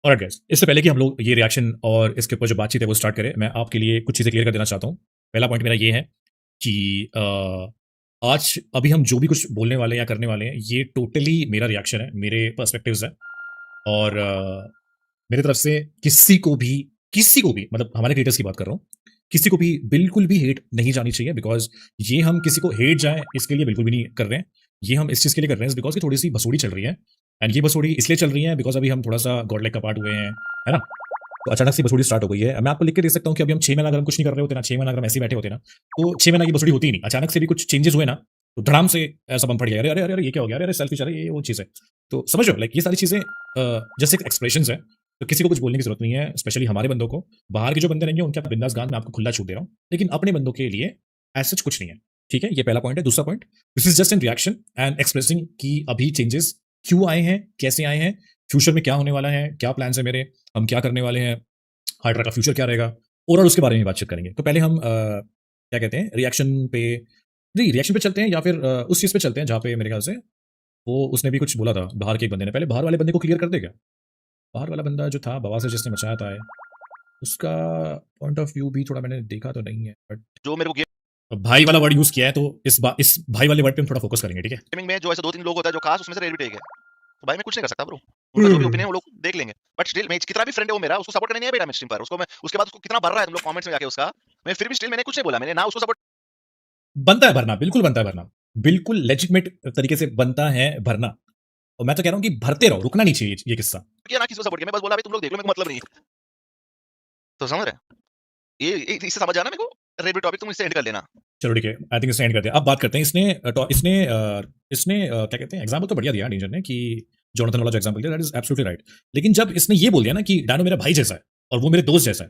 Alright guys, इससे पहले कि हम लोग ये रिएक्शन और इसके ऊपर जो बातचीत है वो स्टार्ट करें, मैं आपके लिए कुछ चीज़ें क्लियर कर देना चाहता हूँ। पहला पॉइंट मेरा ये है कि आज अभी हम जो भी कुछ बोलने वाले हैं या करने वाले हैं, ये टोटली मेरा रिएक्शन है, मेरे पर्सपेक्टिव्स हैं और मेरी तरफ से किसी को भी मतलब हमारे क्रिएटर्स की बात कर रहा हूँ, किसी को भी बिल्कुल भी हेट नहीं जानी चाहिए बिकॉज़ ये हम किसी को हेट जाए इसके लिए बिल्कुल भी नहीं कर रहे हैं। ये हम इस चीज़ के लिए कर रहे हैं बिकॉज़ कि थोड़ी-सी भसोड़ी चल रही है एंड ये भसोड़ी इसलिए चल रही है बिकॉज़ अभी हम थोड़ा-सा गॉड लाइक का पार्ट हुए हैं, है ना? तो अचानक से भसोड़ी स्टार्ट हो गई है। मैं आपको लिख के दे सकता हूँ कि अभी हम 6 महीना अगर हम कुछ नहीं कर रहे होते ना, 6 महीना अगर हम ऐसे ही बैठे होते ना, तो 6 महीना की भसोड़ी होती ही नहीं। अचानक से भी कुछ चेंजेस हुए ना, तो धड़ाम से ऐसा बम फट गया। अरे, अरे, अरे, अरे! ये क्या हो गया? अरे, अरे! सेल्फिश अरे! ये वो चीज़ है। तो समझ रहे हो? लाइक ये सारी चीज़ें जस्ट एक एक्सप्रेशंस हैं, तो किसी को कुछ बोलने की ज़रूरत नहीं है, स्पेशली हमारे बंदों को। बाहर के जो बंदे रहेंगे उनके बिंदास गान मैं आपको खुला छूट दे रहा हूँ। लेकिन अपने बंदों के लिए एज़ सच कुछ नहीं है। ठीक है? ये पहला पॉइंट है। दूसरा point, this is just N reaction and expressing कि अभी चेंजेस क्यों आए हैं, कैसे आए हैं, फ्यूचर में क्या होने वाला है, क्या प्लान्स हैं मेरे, हम क्या करने वाले हैं, हाइड्रा का फ्यूचर क्या रहेगा, ओवरऑल उसके बारे में बातचीत करेंगे। तो पहले हम क्या कहते हैं रिएक्शन पे नहीं रिएक्शन पे चलते हैं या फिर उस चीज़ पे चलते हैं जहाँ पे मेरे ख्याल से वो उसने भी कुछ बोला था बाहर के एक बंदे ने। पहले बाहर वाले बंदे को क्लियर कर दे क्या? बाहर वाला बंदा जो था बवासीर जिसने मचाया था ये, उसका पॉइंट ऑफ व्यू भी थोड़ा मैंने देखा तो नहीं है बट जो मेरे को भाई वाला वर्ड यूज़ किया है तो इस भाई वाले वर्ड पे हम थोड़ा फोकस करेंगे, ठीक है? गेमिंग में जो ऐसे 2-3 लोग होता है जो खास उसमें से रेड भी टेक है। तो भाई मैं कुछ नहीं कर सकता ब्रो। उनका जो भी ओपिनियन वो लोग देख लेंगे। बट स्टिल मैं कितना भी फ्रेंड है वो मेरा, उसको सपोर्ट करने नहीं है बेटा मैं स्ट्रीम पर। उसको मैं उसके बाद उसको कितना भर रहा है तुम लोग कमेंट्स में जाके उसका। मैं फिर भी स्टिल मैंने कुछ नहीं बोला। मैंने ना उसको सपोर्ट बनता है भरना, बिल्कुल बनता है भरना। बिल्कुल लेजिटिमेट तरीके से बनता है भरना। और मैं तो कह रहा हूँ कि भरते रहो, रुकना नहीं चाहिए ये किस्सा। किया, ना किसी को सपोर्ट किया। मैं बस बोला भाई तुम लोग देख लो, मेरे को मतलब नहीं है। तो समझ रहे हैं? ये इससे समझ जाना मेरे को। रेड टॉपिक तुम इससे एंड कर लेना। चलो ठीक है, आई थिंक इससे एंड करते हैं। अब बात करते हैं इसने क्या कहते हैं एग्जाम्पल तो बढ़िया दिया डेंजर ने कि जोनाथन वाला जो एग्जाम्पल दिया दैट इज एब्सोल्युटली राइट। लेकिन जब इसने ये बोल दिया ना कि डायनो मेरा भाई जैसा है और वो मेरे दोस्त जैसा है,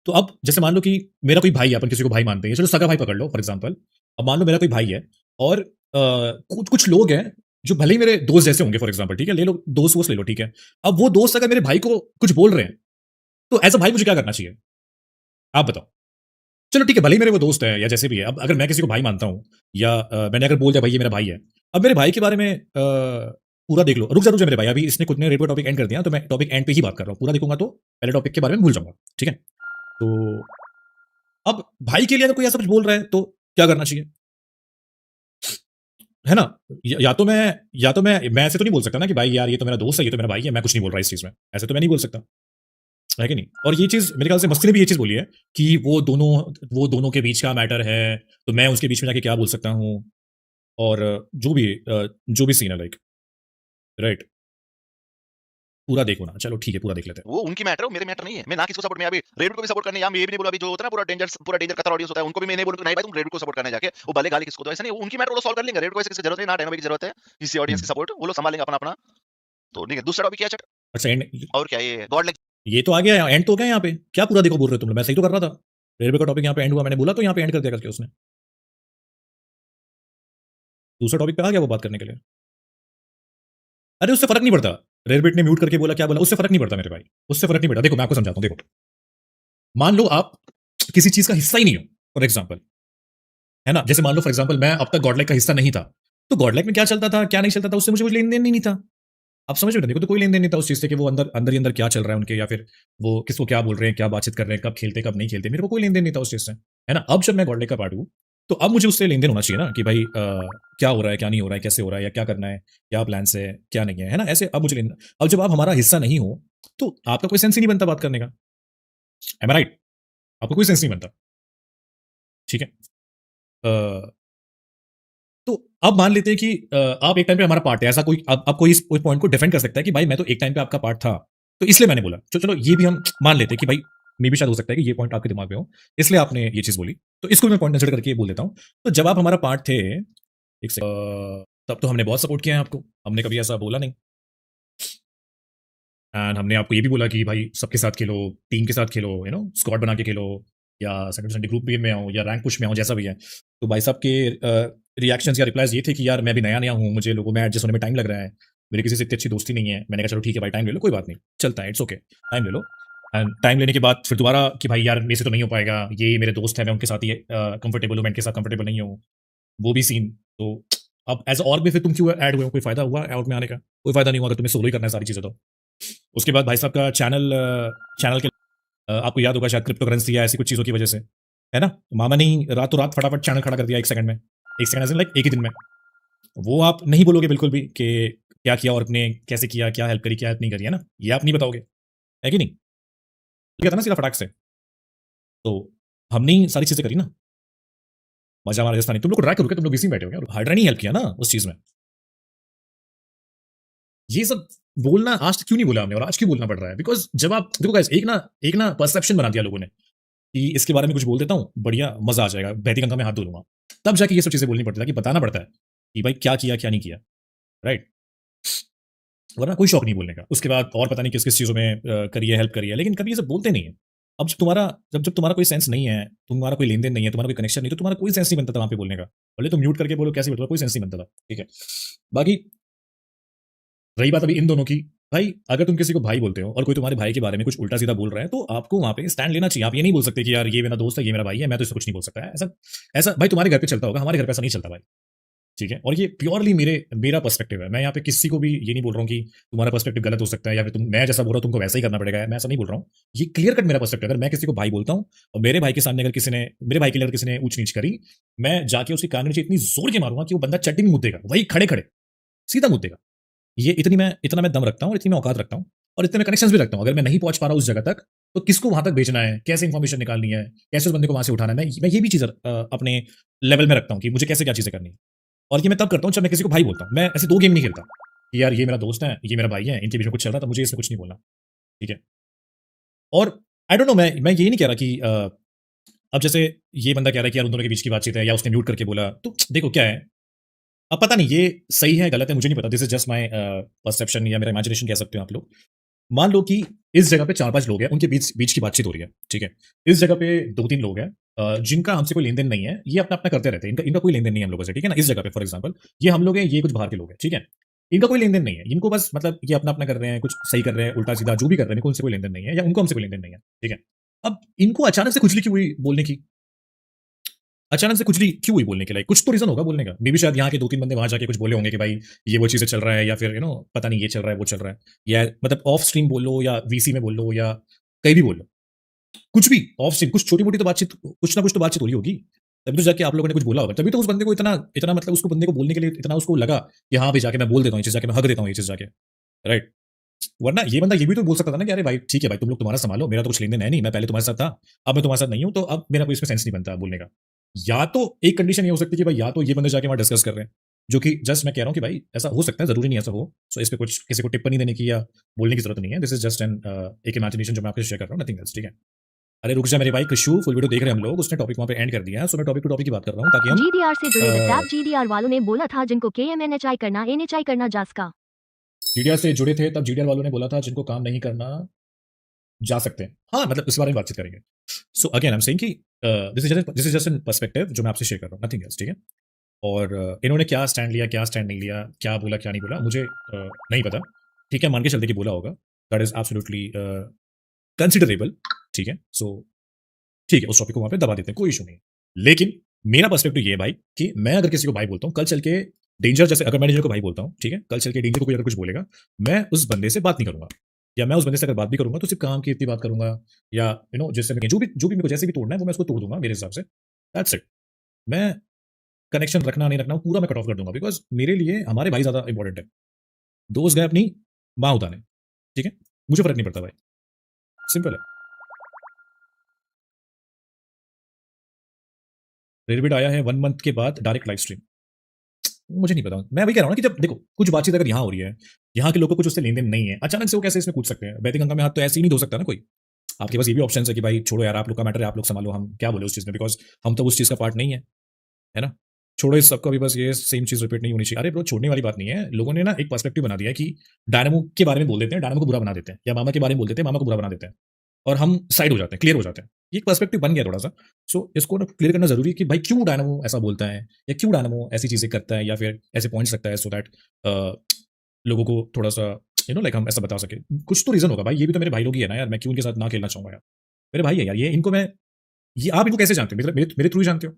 तो अब जैसे मान लो कि मेरा कोई भाई है, अपन किसी को भाई मानते हैं, चलो सगा भाई पकड़ लो फॉर एग्जाम्पल। अब मान लो मेरा कोई भाई है और कुछ कुछ लोग हैं जो भले ही मेरे दोस्त जैसे होंगे फॉर एग्जाम्पल, ठीक है, ले लो दोस्त वोस्त ले लो, ठीक है। अब वो दोस्त अगर मेरे भाई को कुछ बोल रहे हैं तो एज अ भाई मुझे क्या करना चाहिए, आप बताओ। चलो ठीक है, भले ही मेरे वो दोस्त है या जैसे भी है, अब अगर मैं किसी को भाई मानता हूँ या मैंने अगर बोल दिया भाई ये मेरा भाई है, अब मेरे भाई के बारे में पूरा देख लो, रुक जा मेरे भाई, अभी इसने खुद ने रेट पर टॉपिक एंड कर दिया तो मैं टॉपिक एंड पे ही बात कर रहा हूँ, पूरा देखूंगा तो पहले टॉपिक के बारे में भूल जाऊंगा, ठीक है। तो अब भाई के लिए अगर कोई ऐसा कुछ बोल रहा है तो क्या करना चाहिए, है ना? या तो मैं ऐसे तो नहीं बोल सकता ना कि भाई यार ये तो मेरा दोस्त है, ये तो मेरा भाई है, मैं कुछ नहीं बोल रहा इस चीज में, ऐसे तो मैं नहीं बोल सकता, है कि नहीं? और ये चीज मेरे ख्याल से मस्ती ने भी ये चीज बोली है कि वो दोनों के बीच का मैटर है, तो मैं उसके बीच में जाके क्या बोल सकता हूँ, और जो भी सीन है लाइक, राइट, पूरा देखो ना, चलो ठीक है पूरा देख लेते हैं। वो उनकी मैटर है, वो मेरे मैटर नहीं है। मैं ना किसी को सपोर्ट में अभी रेड को भी सपोर्ट करने या मैं ये भी नहीं बोला अभी जो होता है ना पूरा डेंजर कतर ऑडियंस होता है उनको भी मैं नहीं बोलूंगा नहीं भाई तुम रेड को सपोर्ट करने जाके वो भले गाली किसको दो, ऐसा नहीं। उनकी मैटर वो सॉल्व कर लेंगे। रेड को ऐसे किसी जरूरत नहीं, ना डायनामिक की जरूरत है किसी ऑडियंस की सपोर्ट, वो लोग संभाल लेंगे अपना अपना। तो ठीक है, दूसरा टॉपिक क्या है चट? अच्छा एंड, और क्या ये गॉड लाइक ये तो आ गया एंड, तो हो गया यहाँ पे, क्या पूरा देखो बोल रहे हो तुम लोग, मैं सही तो कर रहा था। रेलवे का टॉपिक यहाँ पे एंड हुआ, मैंने बोला तो यहाँ पे एंड कर दिया करके उसने, दूसरा टॉपिक पे आ गया वो बात करने के लिए। अरे उससे फर्क नहीं पड़ता, रेयरबिट ने म्यूट करके बोला क्या बोला, उससे फर्क नहीं पड़ता मेरे भाई, उससे फर्क नहीं पड़ता। देखो मैं आपको समझाता हूँ, देखो मान लो आप किसी चीज का हिस्सा ही नहीं हो फॉर एग्जाम्पल, है ना? जैसे मान लो फॉर एग्जाम्पल मैं अब तक गॉडलाइक का हिस्सा नहीं था, तो गॉडलाइक में क्या चलता था क्या नहीं चलता था उससे मुझे कुछ लेन देन नहीं था। आप समझ रहे हो? देखो तो कोई लेन देन नहीं था उस चीज से कि वो अंदर अंदर ही अंदर क्या चल रहा है उनके, या फिर वो किसको क्या बोल रहे हैं, क्या बातचीत कर रहे हैं, कब खेलते कब नहीं खेलते, मेरे को कोई लेन देन नहीं था उस चीज से, है ना? अब जब मैं गॉडलाइक का पार्ट हूँ तो अब मुझे उससे लेन देन होना चाहिए ना कि भाई क्या हो रहा है क्या नहीं हो रहा है, कैसे हो रहा है, या क्या करना है, क्या प्लान है क्या नहीं है ना? ऐसे अब मुझे लेन, अब जब आप हमारा हिस्सा नहीं हो तो आपका कोई सेंस ही नहीं बनता बात करने का, एम आई राइट? आपको कोई सेंस नहीं बनता, ठीक है। तो अब मान लेते हैं कि आप एक टाइम पे हमारा पार्ट है, ऐसा कोई अब कोई इस कोई पॉइंट को डिफेंड कर सकता है कि भाई मैं तो एक टाइम पे आपका पार्ट था, तो इसलिए मैंने बोला। चलो ये भी हम मान लेते हैं कि भाई मे भी शायद हो सकता है कि ये पॉइंट आपके दिमाग में हो, इसलिए आपने ये चीज बोली, तो इसको भी मैं पॉइंट कंसिडर करके बोल देता हूँ। तो जब आप हमारा पार्ट थे एक से, तब तो हमने बहुत सपोर्ट किया है आपको, हमने कभी ऐसा बोला नहीं, एंड हमने आपको ये भी बोला कि भाई सबके साथ खेलो, टीम के साथ खेलो, स्क्वाड बना के खेलो, या सेकंड संडे ग्रुप में आओ या रैंक पुश में आओ, जैसा भी है। तो भाई साहब के रिएक्शंस या रिप्लाईज ये थे कि यार मैं भी नया नया हूँ, मुझे लोगों में एडजस्ट होने में टाइम लग रहा है, मेरी किसी से इतनी अच्छी दोस्ती नहीं है। मैंने कहा चलो ठीक है भाई टाइम ले लो, कोई बात नहीं, चलता है, इट्स ओके, टाइम ले लो। एंड टाइम लेने के बाद फिर दोबारा कि भाई यार मेरे से तो नहीं हो पाएगा, ये मेरे दोस्त है, मैं उनके साथ ही कंफर्टेबल हूँ, मैं इनके साथ कंफर्टेबल नहीं हूँ, वो भी सीन। तो अब एज और भी फिर तुम क्यों ऐड हुए हो, कोई फायदा हुआ आउट में आने का? कोई फायदा नहीं हुआ, अगर तुम्हें सोलो ही करना है सारी चीजें तो। उसके बाद भाई साहब का चैनल के आपको याद होगा शायद क्रिप्टोकरेंसी या ऐसी कुछ चीज़ों की वजह से, है ना? मामा ने ही रातों रात फटाफट चैनल खड़ा कर दिया 1 सेकंड में। 1 सेकंड ऐसे लाइक एक ही दिन में। वो आप नहीं बोलोगे बिल्कुल भी कि क्या किया और अपने कैसे किया, क्या हेल्प करी, क्या हेल्प नहीं करी, है ना? ये आप नहीं बताओगे, है कि नहीं? लिखा था ना सीधा फटाक से। तो हमने ही सारी चीज़ें करी ना। मजा हमारा राजस्थानी। तुम लोग को ड्रैग करो, तुम लोग बीसी में बैठे हो क्या? हाइड्रा नहीं हेल्प किया ना उस चीज़ में। ये सब बोलना आज तक क्यों नहीं बोला हमने और आज क्यों बोलना पड़ रहा है? बिकॉज़ जब आप देखो गाइस एक ना परसेप्शन बना दिया लोगों ने कि इसके बारे में कुछ बोल देता हूँ, बढ़िया मज़ा आ जाएगा, बहती गंगा में हाथ धो लूँगा। तब जाके ये सब चीज़ें बोलनी पड़ती है, ताकि बताना पड़ता है कि भाई क्या किया, क्या नहीं किया, राइट? वरना कोई शौक नहीं बोलने का। उसके बाद और पता नहीं किस-किस चीज़ों में करी है, हेल्प करी है, लेकिन कभी ये सब बोलते नहीं है। अब जब तुम्हारा कोई सेंस नहीं है, तुम्हारा कोई लेन-देन नहीं है, तुम्हारा कोई कनेक्शन नहीं है, तो तुम्हारा कोई सेंस नहीं बनता था वहाँ पे बोलने का। भले तुम म्यूट करके बोलो, कैसे भी बोलो, कोई सेंस नहीं बनता था, ठीक है? बाकी रही बात अभी इन दोनों की, भाई अगर तुम किसी को भाई बोलते हो और कोई तुम्हारे भाई के बारे में कुछ उल्टा-सीधा बोल रहा है, तो आपको वहाँ पे स्टैंड लेना चाहिए। आप ये नहीं बोल सकते कि यार ये मेरा दोस्त है, ये मेरा भाई है, मैं तो इससे कुछ नहीं बोल सकता। ऐसा ऐसा भाई तुम्हारे घर पे चलता होगा, हमारे घर पे ऐसा नहीं चलता भाई। ठीक है? और ये प्योरली मेरा पर्सपेक्टिव है। मैं यहाँ पे किसी को भी ये नहीं बोल रहा हूँ कि तुम्हारा पर्सपेक्टिव गलत हो सकता है या फिर मैं जैसा बोल रहा हूँ तुमको वैसा ही करना पड़ेगा। मैं ऐसा नहीं बोल रहा हूँ। ये क्लियर कट मेरा पर्सपेक्टिव है। अगर मैं किसी को भाई बोलता हूँ और मेरे भाई के सामने अगर मेरे भाई के लिए अगर किसी ने ऊँच-नीच करी, मैं जाके उसकी कान के नीचे इतनी ज़ोर के मारूँगा कि वो बंदा चड्डी में मुत देगा। वही खड़े-खड़े, सीधा मुत देगा। ये इतना मैं दम रखता हूँ और इतनी मैं औकात रखता हूँ और इतने मैं कनेक्शंस भी रखता हूँ। अगर मैं नहीं पहुँच पा रहा हूँ उस जगह तक, तो किसको वहाँ तक भेजना है, कैसे इन्फॉर्मेशन निकालनी है, कैसे उस बंदे को वहाँ से उठाना है, मैं ये भी चीज़ अपने लेवल में रखता हूँ कि मुझे कैसे क्या चीज़ें करनी है। और ये मैं तब करता हूँ जब मैं किसी को भाई बोलता हूँ। मैं ऐसे 2 गेम नहीं खेलता कि यार ये मेरा दोस्त है, ये मेरा भाई है, इनके बीच में कुछ चल रहा है तो मुझे इसमें कुछ नहीं बोलना, ठीक है? और आई डोंट नो मैं ये नहीं कह रहा कि अब जैसे ये बंदा कह रहा है कि यार उन दोनों के बीच की बातचीत है या उसने म्यूट करके बोला, तो देखो क्या है, अब पता नहीं ये सही है, गलत है, मुझे नहीं पता। This is just my perception या मेरा इमेजिनेशन कह सकते हो आप लोग। मान लो कि इस जगह पे 4-5 लोग हैं, उनके बीच बीच की बातचीत हो रही है, ठीक है? इस जगह पे 2-3 लोग हैं जिनका हमसे कोई लेन-देन नहीं है, ये अपना-अपना करते रहते हैं। इनका इनका कोई लेन-देन नहीं है हम लोगों से, ठीक है ना? इस जगह पे फॉर एग्जांपल ये हम लोग हैं, ये कुछ बाहर के लोग हैं, ठीक है? इनका कोई लेन-देन नहीं है। इनको बस मतलब ये अपना-अपना कर रहे हैं, कुछ सही कर रहे हैं, उल्टा-सीधा जो भी कर रहे हैं, इनको उनसे कोई लेन-देन नहीं है या उनको हमसे कोई लेन-देन नहीं है, ठीक है? अब इनको अचानक से खुजली क्यों हुई बोलने की? अचानक से खुजली क्यों हुई बोलने के लिए? कुछ तो रीज़न होगा बोलने का। मे बी शायद यहाँ के 2-3 बंदे वहाँ जाके कुछ बोले होंगे कि भाई ये वो चीज़ें चल रहा है या फिर पता नहीं ये चल रहा है, वो चल रहा है। या मतलब ऑफ स्ट्रीम बोल लो या वीसी में बोल लो या कहीं भी बोल लो। कुछ भी ऑफ स्ट्रीम कुछ छोटी-मोटी तो बातचीत कुछ ना कुछ तो बातचीत हो रही होगी। तभी तो जाके आप लोगों ने कुछ बोला होगा। तभी तो उस बंदे को इतना इतना मतलब उसको बंदे को बोलने के लिए इतना उसको लगा कि हाँ, अभी जाके मैं बोल देता हूँ ये चीज़ जाके मैं हग देता हूँ ये चीज़ जाके। राइट? वरना ये बंदा ये भी तो बोल सकता था ना कि अरे भाई ठीक है भाई तुम लोग तुम्हारा सँभालो, मेरा तो कुछ लेन-देन है नहीं, मैं पहले तुम्हारे साथ था, अब मैं तुम्हारे साथ नहीं हूँ, तो अब मेरा कोई इसमें सेंस नहीं बनता बोलने का। या तो एक कंडीशन ये हो सकती है कि भाई या तो ये बंदे जाके वहाँ डिस्कस कर रहे हैं, जो कि जस्ट मैं कह रहा हूँ कि भाई ऐसा हो सकता है, ज़रूरी नहीं ऐसा हो। सो इस पे कुछ किसी को टिप्पणी देने की या बोलने की ज़रूरत नहीं है। दिस इज़ जस्ट एक इमेजिनेशन जो मैं आपके साथ शेयर कर रहा हूँ, नथिंग एल्स, ठीक है? अरे रुक जा मेरे भाई कृषु, फुल वीडियो देख रहे हैं हम लोग, उसने टॉपिक वहाँ पे एंड कर दिया है, सो मैं टॉपिक टू टॉपिक की बात कर रहा हूँ ताकि हम जीडीआर से जुड़े अ, WhatsApp जीडीआर वालों ने बोला था जिनको केएमएनएचआई करना एनएचआई करना जास्का। जीडीआर से जुड़े थे तब जीडीआर वालों ने बोला था जिनको काम नहीं करना जा सकते हैं। हाँ, मतलब इस बारे में बातचीत करेंगे। So again I am saying कि this is just an perspective जो मैं आपसे शेयर कर रहा हूँ, नथिंग एल्स, ठीक है? और इन्होंने क्या स्टैंड लिया, क्या स्टैंड नहीं लिया, क्या बोला, क्या नहीं बोला, मुझे नहीं पता। ठीक है, मान के चलते कि बोला होगा। दैट इज़ एब्सोल्यूटली कंसिडरेबल, ठीक है? सो ठीक है, उस टॉपिक को वहाँ पे दबा देते हैं, कोई इश्यू नहीं है। लेकिन मेरा पर्सपेक्टिव ये है भाई कि मैं अगर किसी को भाई बोलता हूँ, कल चल के डेंजर जैसे अगर मैं डेंजर को भाई बोलता हूँ, ठीक है? कल चल के डेंजर को कोई अगर कुछ बोलेगा, मैं उस बंदे से बात नहीं करूँगा या मैं उस बंदे से अगर बात भी करूँगा तो सिर्फ़ काम की इतनी बात करूँगा या जिससे मैं जो भी मेरे को जैसे भी तोड़ना है वो मैं उसको तोड़ दूँगा मेरे हिसाब से। That's it. मैं कनेक्शन रखना नहीं रखना पूरा मैं कट ऑफ कर दूँगा बिकॉज़ मेरे लिए हमारे भाई ज़्यादा इम्पोर्टेंट है। दोस्त गए अपनी माँ उतारने, ठीक है? मुझे फ़र्क नहीं पड़ता भाई, सिंपल है। रेरबिट आया है 1 मंथ के बाद डायरेक्ट लाइव स्ट्रीम। मुझे नहीं पता। मैं वही कह रहा हूँ ना कि जब देखो कुछ बातचीत अगर यहाँ हो रही है, यहाँ के लोगों को कुछ उससे लेन-देन नहीं है, अचानक से वो कैसे इसमें कूद सकते हैं? वैदिक गंगा में हाथ तो ऐसे ही नहीं धो सकता ना कोई। आपके पास ये भी ऑप्शंस है कि भाई छोड़ो यार आप लोग का मैटर है, आप लोग सँभालो, हम क्या बोले उस चीज़ में बिकॉज़ हम तो उस चीज़ का पार्ट नहीं है, है ना? छोड़ो इस सबका भी बस ये सेम चीज़ रिपीट नहीं होनी चाहिए। अरे ब्रो छोड़ने वाली बात नहीं है। लोगों ने ना एक पर्सपेक्टिव बना दिया है कि डायनामो के बारे में बोल देते हैं, डायनामो को बुरा बना देते हैं या मामा के बारे में बोल देते हैं, मामा को बुरा बना देते हैं और हम साइड हो जाते हैं, क्लियर हो जाते हैं। ये एक पर्सपेक्टिव बन गया थोड़ा-सा। सो इसको ना क्लियर करना ज़रूरी है कि भाई क्यों डायनामो ऐसा बोलता है या क्यों डायनामो ऐसी चीज़ें करता है या फिर ऐसे पॉइंट्स रखता है सो दैट लोगों को थोड़ा-सा लाइक हम ऐसा बता सकें। कुछ तो रीज़न होगा भाई, ये भी तो मेरे भाई लोग ही है ना यार, मैं क्यों उनके साथ ना खेलना चाहूँगा यार? मेरे भाई है यार, ये आप इनको कैसे जानते हो? मेरे मेरे मेरे थ्रू ही जानते हो?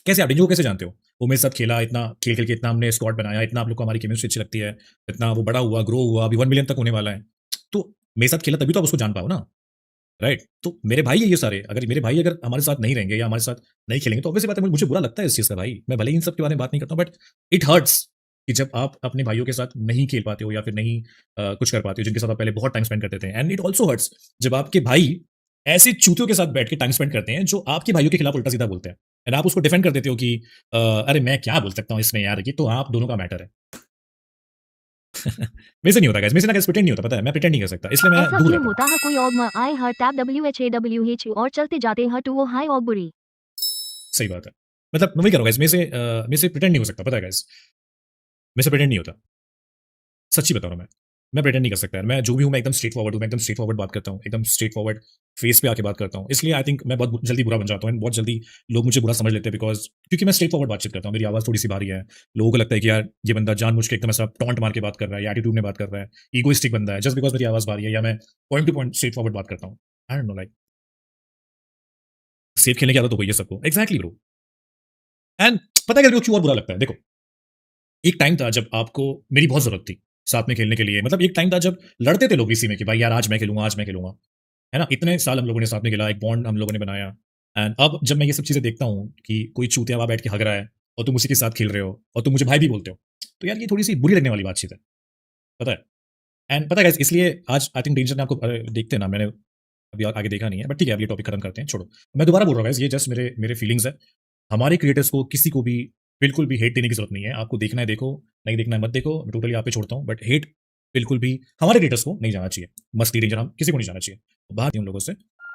कैसे आप डेंजो को कैसे जानते हो? वो मेरे साथ खेला, इतना खेल-खेल के इतना हमने स्क्वाड बनाया, इतना आप लोग को हमारी केमिस्ट्री अच्छी लगती है, इतना वो बड़ा हुआ, ग्रो हुआ, अभी 1 मिलियन तक होने वाला है। तो मेरे साथ खेला तभी तो आप उसको जान पाओ ना, राइट? तो मेरे भाई है ये सारे, अगर मेरे भाई अगर हमारे साथ नहीं रहेंगे या हमारे साथ नहीं खेलेंगे तो ऑब्वियस सी बात है मुझे बुरा लगता है इस चीज़ का भाई। मैं भले ही इन सब के बारे में बात नहीं करता हूँ बट इट हर्ट्स कि जब आप अपने भाइयों के साथ नहीं खेल पाते हो या फिर नहीं कुछ कर पाते हो जिनके साथ आप पहले बहुत टाइम स्पेंड करते थे। एंड इट ऑल्सो हर्ट्स जब आपके भाई ऐसे चूतियों के साथ बैठ के टाइम स्पेंड करते हैं जो आपके भाइयों के खिलाफ उल्टा-सीधा बोलते हैं। एंड आप उसको डिफेंड कर देते हो कि अरे मैं क्या बोल सकता हूँ इसमें यार, ये तो आप दोनों का मैटर है। मेरे से नहीं होता गाइस, मेरे से ना गाइस प्रिटेंड नहीं होता, पता है? मैं प्रिटेंड नहीं कर सकता, इसलिए मैं ऐसा दूर क्यों रहता हूँ। होता है? कोई और म आए हर टैब WHAWH और चलते जाते हैं टू वो हाई और बुरी। सही बात है। मतलब मैं वही कह रहा हूँ गाइस, मेरे से प्रिटेंड नहीं हो सकता, पता है गाइस? मेरे से प्रिटेंड नहीं होता। सच्ची बता रहा हूँ मैं। मैं प्रिटेंड नहीं कर सकता यार। मैं जो भी हूँ मैं एकदम स्ट्रेट फॉरवर्ड हूँ, मैं एकदम स्ट्रेट फॉरवर्ड बात करता हूँ, एकदम स्ट्रेट फॉरवर्ड फेस पे आके बात करता हूँ। इसलिए आई थिंक मैं बहुत जल्दी बुरा बन जाता हूँ एंड बहुत जल्दी लोग मुझे बुरा समझ लेते हैं बिकॉज़ क्योंकि मैं स्ट्रेट फॉरवर्ड बातचीत करता हूँ। मेरी आवाज़ थोड़ी-सी भारी है। लोगों को लगता है कि यार ये बंदा जानबूझ के एकदम ऐसा टॉन्ट मार के बात कर रहा है या एटीट्यूड में बात कर रहा है, इगोइस्टिक बंदा है जस्ट बिकॉज़ मेरी आवाज़ भारी है या मैं point two point straight forward बात करता हूँ। I don't know like safe खेलने की आदत हो गई है सबको। Exactly bro. एंड पता है क्या क्यों और बुरा लगता है? देखो, एक टाइम था जब आपको मेरी बहुत ज़रूरत थी साथ में खेलने के लिए। मतलब एक टाइम था जब लड़ते थे लोग इसी में कि भाई यार आज मैं खेलूँगा, आज मैं खेलूँगा। है ना? इतने साल हम लोगों ने साथ में खेला, एक बॉन्ड हम लोगों ने बनाया एंड अब जब मैं ये सब चीज़ें देखता हूँ कि कोई चूतिया वहाँ बैठ के हग रहा है और तुम उसी के साथ खेल रहे हो और तुम मुझे भाई भी बोलते हो, तो यार ये थोड़ी-सी बुरी लगने वाली बातचीत है, पता है? एंड पता है गाइस इसलिए आज आई थिंक डेंजर ने आपको देखते हैं ना, मैंने अभी आगे देखा नहीं है बट ठीक है अब ये टॉपिक खत्म करते हैं, छोड़ो। मैं दोबारा बोल रहा हूँ गाइस, ये जस्ट मेरे मेरे फीलिंग्स है। हमारे क्रिएटर्स को किसी को भी बिल्कुल भी हेट देने की ज़रूरत नहीं है। आपको देखना है देखो, नहीं देखना है मत देखो, मैं टोटली आप पे छोड़ता हूँ बट हेट बिल्कुल भी हमारे क्रिएटर्स को नहीं जाना चाहिए। मस्ती डेंजर हम किसी को नहीं जाना चाहिए। बात है उन लोगों से,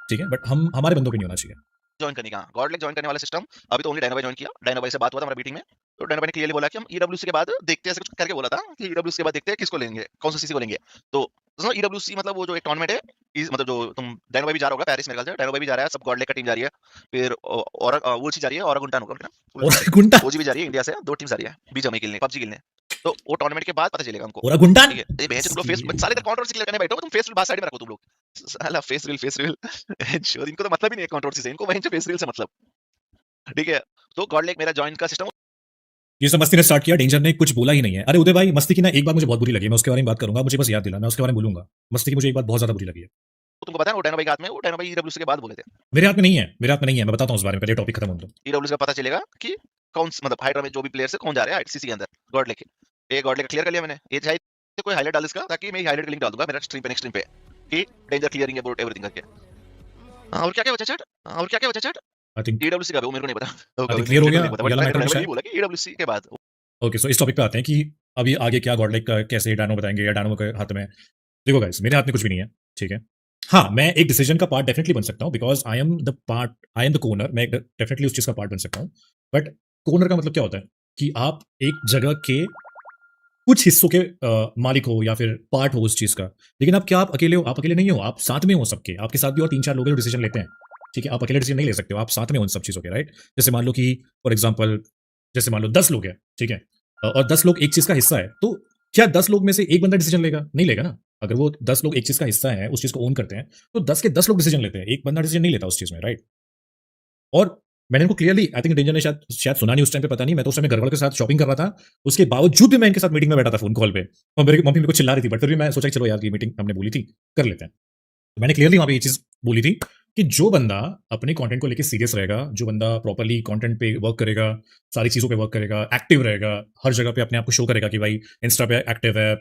ठीक है? बट हम हमारे बंदों पे नहीं होना चाहिए। जॉइन करने का गॉड लेग जॉइन करने वाला सिस्टम अभी तो ओनली डायनो भाई जॉइन किया। डायनो भाई से बात हुआ था हमारा मीटिंग में, तो डायनो भाई ने क्लियरली बोला कि हम ईडब्ल्यूसी के बाद देखते हैं, ऐसे कुछ करके बोला था कि ईडब्ल्यूसी के बाद देखते हैं किसको लेंगे, कौन सा सीसी को लेंगे। तो ईडब्ल्यूसी मतलब वो जो एक टूर्नामेंट है मतलब जो तुम डायनो भाई भी जा रहा होगा पेरिस, मेरे ख्याल से डायनो भाई भी जा रहा है, सब गॉड लेग का टीम जा रही है, फिर और वो चीज जा रही है, और गुंटान होगा और गुंडा ओजी भी जा रही है, इंडिया से 2 टीम जा रही है बीच हमें खेलने, पबजी खेलने। तो वो टूर्नामेंट के बाद पता चलेगा हमको, और गुंडा ठीक है? ये भेज तुम लोग फेस साले इधर कंट्रोवर्सी क्लियर करने बैठो, तुम फेस बात साइड में रखो तुम लोग। साला फेस रिल श्योर इनको तो मतलब ही नहीं है कंट्रोवर्सी से, इनको वहीं से फेस रिल से मतलब, ठीक है? तो गॉड लेग मेरा जॉइन का सिस्टम ये सब मस्ती ने स्टार्ट किया, डेंजर ने कुछ बोला ही नहीं है। अरे उदय भाई मस्ती की ना एक बात मुझे बहुत बुरी लगी है, मैं उसके बारे में बात करूंगा, मुझे बस याद दिला, मैं उसके बारे में बोलूंगा। मस्ती की मुझे एक बात बहुत ज्यादा बुरी लगी है। तुमको पता है वो डायनो भाई के हाथ में, वो डायनो भाई ईडब्ल्यूसी के बाद बोले थे। मेरे हाथ में नहीं है, मेरे हाथ में नहीं है, मैं बताता हूँ उस बारे में, पहले टॉपिक खत्म होने दो। ईडब्ल्यूसी का पता चलेगा कि कौन मतलब हाइड्रा में जो भी प्लेयर है कौन जा रहा है सीसी के अंदर गॉड लेके। ये गॉड लेके क्लियर कर लिया मैंने, ये चाहिए तो कोई हाईलाइट डाल इसका, ताकि मैं हाईलाइट का लिंक डाल दूंगा मेरा स्ट्रीम पे, नेक्स्ट स्ट्रीम पे, कि डेंजर क्लियरिंग अबाउट एवरीथिंग करके। हाँ, और क्या क्या बचा चैट, और क्या क्या बचा चैट, आई थिंक ईडब्ल्यूसी का वो मेरे को नहीं पता, आई थिंक क्लियर हो मेरे को गया, नहीं पता, ये बट वाला मैंने मैटर में डायनो भाई शायद। बोला कि ईडब्ल्यूसी के बाद। ओके सो इस टॉपिक पे आते हैं कि अभी आगे क्या गॉडलाइक का कैसे डायनो बताएंगे या डायनो के हाथ में। देखो गाइस मेरे हाथ में कुछ भी नहीं है, ठीक है? हाँ, मैं एक डिसीजन का पार्ट डेफिनेटली बन सकता हूँ because I am the Conor, मैं डेफिनेटली उस चीज का पार्ट बन सकता हूँ। बट कोनर का मतलब क्या होता है कि आप एक जगह के कुछ हिस्सों के मालिक हो या फिर पार्ट हो उस चीज का। लेकिन आप क्या आप अकेले हो? आप अकेले नहीं हो, आप साथ में हो सबके, आपके साथ भी और 3-4 लोग हैं जो डिसीजन लेते हैं, ठीक है? आप अकेले डिसीजन नहीं ले सकते हो, आप साथ में हो उन सब चीजों के, राइट? जैसे मान लो कि फॉर एग्जाम्पल जैसे मान लो 10 लोग हैं, ठीक है? और 10 लोग एक चीज का हिस्सा है, तो क्या 10 लोग में से एक बंदा डिसीजन लेगा? नहीं लेगा ना। अगर वो 10 लोग एक चीज का हिस्सा है, उस चीज को ओन करते हैं, तो 10 के 10 लोग डिसीजन लेते हैं, एक बंदा डिसीजन नहीं लेता उस चीज में, राइट? और मैंने इनको क्लियरली आई थिंक डेंजर ने शायद शायद सुना नहीं उस टाइम पे, पता नहीं, मैं तो उस टाइम गड़बड़ के साथ शॉपिंग कर रहा था। उसके बावजूद भी मैं इनके साथ मीटिंग में बैठा था फोन कॉल पे, और मेरी मम्मी मेरे को चिल्ला रही थी बट फिर भी मैं सोचा कि चलो यार ये मीटिंग हमने बोली थी कर लेते हैं। तो मैंने क्लियरली वहां पे ये चीज बोली थी कि जो बंदा अपने कंटेंट को लेकर सीरियस रहेगा, जो बंदा प्रॉपर्ली कंटेंट पे वर्क करेगा, सारी चीजों पे वर्क करेगा, एक्टिव रहेगा, हर जगह पे अपने आप को शो करेगा कि भाई इंस्टा पे एक्टिव है,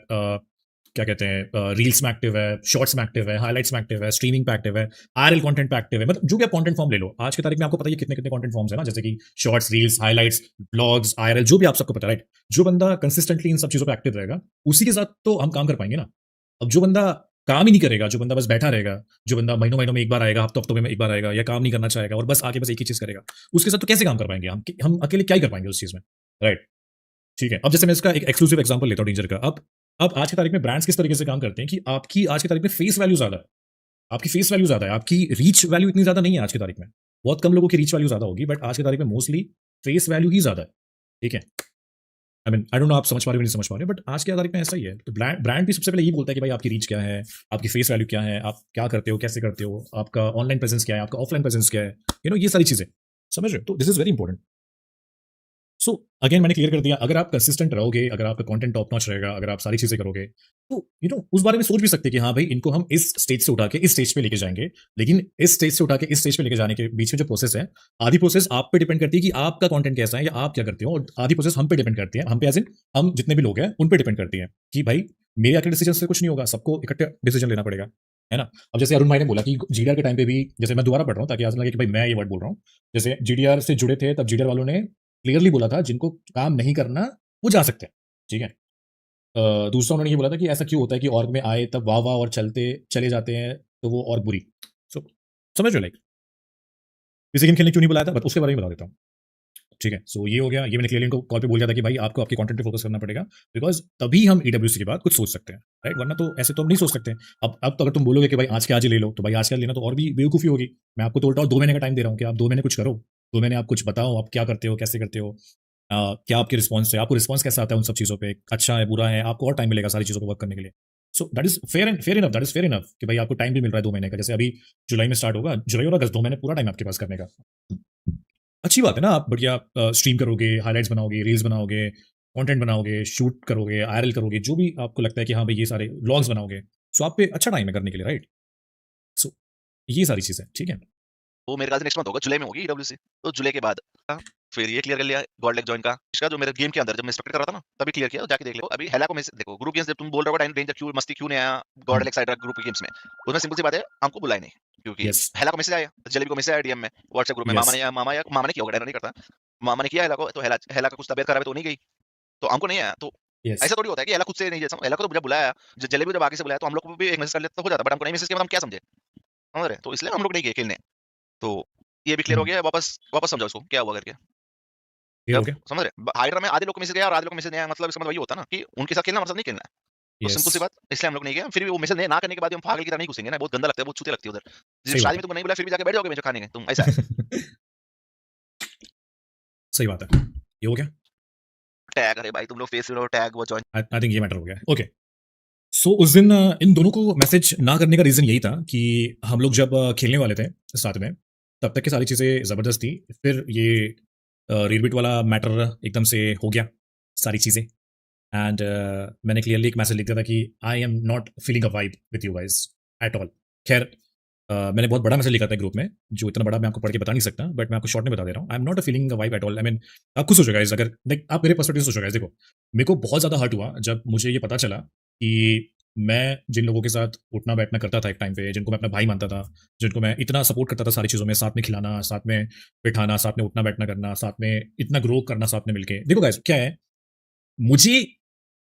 क्या कहते हैं, रील्स में एक्टिव है, शॉर्ट्स में एक्टिव है, हाइलाइट्स में एक्टिव है, स्ट्रीमिंग पे एक्टिव है, आरएल कंटेंट पे एक्टिव है, मतलब जो भी आप कंटेंट फॉर्म ले लो आज की तारीख में आपको पता है कितने कितने कंटेंट फॉर्म्स है ना, जैसे कि shorts, reels, highlights, blogs, IRL, जो भी आप सबको पता है, राइट? जो बंदा कंसिस्टेंटली इन सब चीजों पे एक्टिव रहेगा उसी के साथ तो हम काम कर पाएंगे ना। अब जो बंदा काम ही नहीं करेगा, जो बंदा बस बैठा रहेगा, जो बंदा महीनों महीनों में एक बार आएगा, हफ्तों हफ्तों में एक बार आएगा, या काम नहीं करना चाहेगा और बस आके बस एक ही चीज करेगा, उसके साथ तो कैसे काम कर पाएंगे हम अकेले क्या ही कर पाएंगे उस चीज में, राइट? ठीक है, अब जैसे मैं इसका एक एक्सक्लूसिव एग्जांपल लेता हूँ डेंजर का। अब आज की तारीख में ब्रांड्स किस तरीके से काम करते हैं कि आपकी आज की तारीख में फेस वैल्यू ज्यादा है, आपकी फेस वैल्यू ज्यादा है, आपकी रीच वैल्यू इतनी ज्यादा नहीं है आज की तारीख में। बहुत कम लोगों की रीच वैल्यू ज्यादा होगी बट आज की तारीख में मोस्टली फेस वैल्यू ही ज्यादा है, ठीक है? I mean I don't know आप समझ पा रहे हो नहीं समझ पा रहे हो, बट आज की तारीख में ऐसा ही है। तो ब्रांड भी सबसे पहले ये बोलता है कि भाई आपकी रीच क्या है, आपकी फेस वैल्यू क्या है, आप क्या करते हो, कैसे करते हो, आपका ऑनलाइन प्रेजेंस क्या है, आपका ऑफलाइन प्रेजेंस क्या है, ये सारी चीजें समझ रहे हो? तो this is very important. So again मैंने क्लियर कर दिया, अगर आप कंसिस्टेंट रहोगे, अगर आपका कंटेंट टॉप नॉच रहेगा, अगर आप सारी चीजें करोगे, तो उस बारे में सोच भी सकते हैं कि हाँ भाई, इनको हम इस स्टेज से उठा के इस स्टेज पे लेके जाएंगे। लेकिन इस स्टेज से उठा के इस स्टेज पे लेके जाने के बीच में जो प्रोसेस है, आधी प्रोसेस आप पे डिपेंड करती है कि आपका कंटेंट कैसा है या आप क्या करते हो, और आधी प्रोसेस हम पे डिपेंड करती है, हम पे एज इन हम जितने भी लोग हैं उन पे डिपेंड करती है कि भाई मेरे अकेले डिसीजन से कुछ नहीं होगा, सबको इकट्ठे डिसीजन लेना पड़ेगा, है ना। अब जैसे अरुण भाई ने बोला कि जीडीआर के टाइम पे भी, जैसे मैं दोबारा पढ़ रहा हूँ ताकि आज लगे कि भाई मैं ये वर्ड बोल रहा हूँ, जैसे जीडीआर से जुड़े थे तब जीडीआर वालों ने क्लियरली बोला था जिनको काम नहीं करना वो जा सकते हैं, ठीक है। दूसरा उन्होंने ये बोला था कि ऐसा क्यों होता है कि ऑर्ग में आए तब वाह वाह और चलते चले जाते हैं तो वो और बुरी। सो समझ रहे, लाइक किसी गेम खेलने क्यों नहीं बुलाया था, बट उसके बारे में बता देता हूँ, ठीक है। सो ये हो गया, ये मैंने क्लियरली इनको कॉल पे बोल दिया था कि भाई आपको आपके कंटेंट पे फोकस करना पड़ेगा, बिकॉज तभी हम ईडब्ल्यूसी के बाद कुछ सोच सकते हैं, राइट, वरना तो ऐसे तो हम नहीं सोच सकते। अब तो अगर तुम बोलोगे कि भाई आज के आज ही ले लो, तो भाई आज के आज लेना तो और भी बेवकूफ़ी होगी। मैं आपको तो उल्टा 2 महीने का टाइम दे रहा हूँ कि आप 2 महीने कुछ करो, 2 महीने आप कुछ बताओ, आप क्या करते हो, कैसे करते हो, क्या आपके रिस्पॉन्स है, आपको रिस्पॉन्स कैसा आता है उन सब चीज़ों पे, अच्छा है बुरा है, आपको और टाइम मिलेगा सारी चीज़ों पर वर्क करने के लिए। So that is fair enough, that is fair enough कि भाई आपको टाइम भी मिल रहा है 2 महीने का। जैसे अभी जुलाई में स्टार्ट होगा, जुलाई और अगस्त 2 महीने पूरा टाइम आपके पास करने का। अच्छी बात है ना, आप बढ़िया स्ट्रीम करोगे, हाइलाइट्स बनाओगे, रील्स बनाओगे, कंटेंट बनाओगे, शूट करोगे, आईआरएल करोगे, जो भी आपको लगता है कि हाँ भाई ये सारे व्लॉग्स बनाओगे, सो आप पे अच्छा टाइम है करने के लिए, राइट। सो ये सारी चीज़ें, ठीक है। वो मेरे ख्याल से नेक्स्ट मंथ होगा, जुलाई में होगी ईडब्ल्यूसी, तो जुलाई के बाद फिर ये क्लियर कर लिया गॉड लेग जॉइन का। इसका जो मेरे गेम के अंदर जब मैं स्पेक्टेट कर रहा था ना, तभी क्लियर किया, जाके देख लो। अभी हेला को मैं देखो ग्रुप गेम्स, जब तुम बोल रहे हो टाइम डेंजर क्यों मस्ती क्यों नहीं आया God leg side group games में, उसमें सिंपल सी बात है, हमको बुलाए नहीं, क्योंकि यस हेला को मैसेज आया, जलेबी को मैसेज आया डीएम में, व्हाट्सएप ग्रुप में, यस मामा ने किया होगा, नहीं करता, मामा ने किया हेला को, तो हेला का कुछ तबियत खराब है तो नहीं गई, तो हमको नहीं आया। तो यस ऐसा थोड़ी होता है कि हेला खुद से नहीं, जैसा हेला को तो जब बुलाया, जलेबी को जब आगे से बुलाया, तो हम लोग को भी एक मैसेज कर लेता तो हो जाता, बट हमको नहीं मैसेज किया, हम क्या समझे, समझ रहे, तो इसलिए हम लोग नहीं गए खेलने। तो ये भी क्लियर हो गया, वापस वापस समझाओ उसको क्या हुआ करके। ये हो जब गया। समझ रहे, हाइड्रा में आधे लोग को मैसेज गया और आधे लोग को मैसेज नहीं आया, मतलब इसका मतलब वही होता ना कि उनके साथ खेलना मतलब नहीं खेलना है। तो यस सिंपल सी बात, इसलिए हम लोग नहीं गए। फिर भी वो मैसेज ना करने के बाद भी हम पागल की तरह नहीं घुसेंगे ना, बहुत गंदा लगता है, बहुत चूतिया लगती है उधर। जिस सही बात शादी में तुमको नहीं बुलाया फिर भी जाके बैठ जाओगे बेंच खाने के तुम, ऐसा है। है। सही बात है, ये हो गया। टैग, अरे भाई तुम लोग फेस टैग वो जॉइन। आई थिंक ये मैटर हो गया, ओके। सो उस दिन इन दोनों को मैसेज ना करने का रीज़न यही था कि हम लोग जब खेलने वाले थे साथ में, तब तक की सारी चीज़ें ज़बरदस्त थी। फिर ये रेडबिट वाला मैटर एकदम से हो गया, सारी चीज़ें। एंड मैंने क्लियरली एक मैसेज लिख दिया था कि I am not feeling a vibe with you guys at all. खैर मैंने बहुत बड़ा मैसेज लिखा था ग्रुप में, जो इतना बड़ा मैं आपको पढ़ के बता नहीं सकता, बट मैं आपको शॉर्ट में बता दे रहा हूँ। I am not a feeling a vibe at all. I mean आप खुद सोचो गाइस, अगर लाइक आप मेरे पर्सपेक्टिव से सोचो गाइस, देखो मेरे को बहुत ज़्यादा हर्ट हुआ जब मुझे ये पता चला कि मैं जिन लोगों के साथ उठना बैठना करता था एक टाइम पे, जिनको मैं अपना भाई मानता था, जिनको मैं इतना सपोर्ट करता था सारी चीज़ों में, साथ में खिलाना, साथ में बिठाना, साथ में उठना बैठना करना, साथ में इतना ग्रो करना साथ में मिलके, देखो गाइस क्या है, मुझे